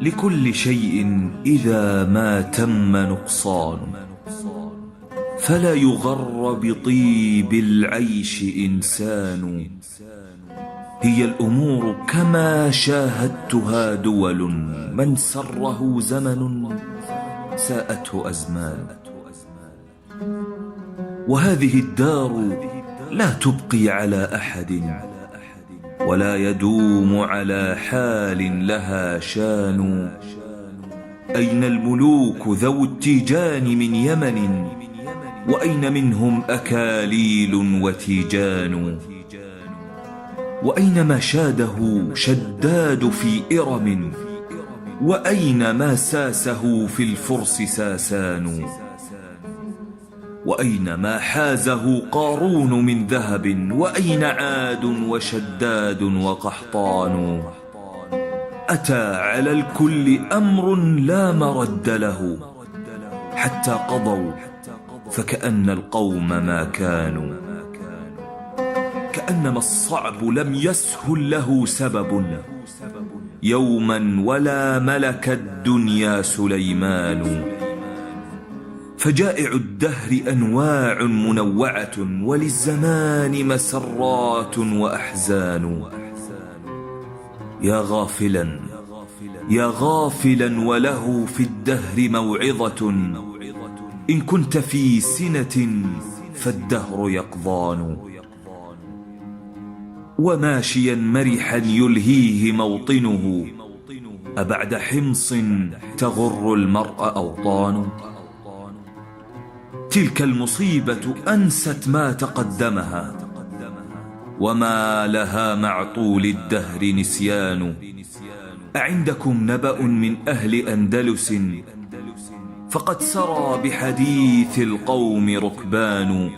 لكل شيء إذا ما تم نقصان، فلا يغر بطيب العيش إنسان. هي الأمور كما شاهدتها دول، من سره زمن ساءته أزمان. وهذه الدار لا تبقي على أحد، ولا يدوم على حال لها شان. أين الملوك ذو التيجان من يمن؟ وأين منهم أكاليل وتيجان؟ وأين ما شاده شداد في إرم؟ وأين ما ساسه في الفرس ساسان؟ وأين ما حازه قارون من ذهب؟ وأين عاد وشداد وقحطان؟ أتى على الكل أمر لا مرد له، حتى قضوا فكأن القوم ما كانوا. كأنما الصعب لم يسهل له سبب يوما، ولا ملك الدنيا سليمان. فجائع الدهر أنواع منوعة، وللزمان مسرات وأحزان. يا غافلا يا غافلا وله في الدهر موعظة، إن كنت في سنة فالدهر يقضان. وماشيا مرحا يلهيه موطنه، أبعد حمص تغر المرء أوطان. تلك المصيبة أنست ما تقدمها، وما لها مع طول الدهر نسيان. أعندكم نبأ من أهل أندلس؟ فقد سرى بحديث القوم ركبان.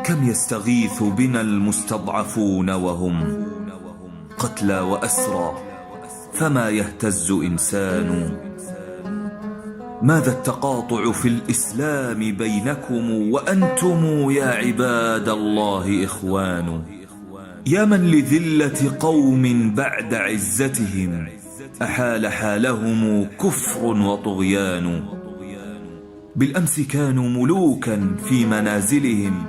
كم يستغيث بنا المستضعفون وهم قتلى وأسرى، فما يهتز إنسان. ماذا التقاطع في الإسلام بينكم، وأنتم يا عباد الله إخوان. يا من لذلة قوم بعد عزتهم أحال حالهم كفر وطغيان. بالأمس كانوا ملوكا في منازلهم،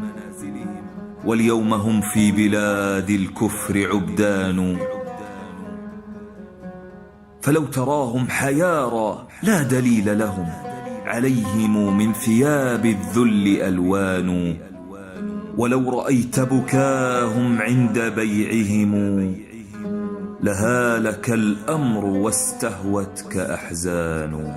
واليوم هم في بلاد الكفر عبدان. فلو تراهم حيارى لا دليل لهم، عليهم من ثياب الذل ألوان. ولو رأيت بكاهم عند بيعهم، لهالك الأمر واستهوتك أحزان.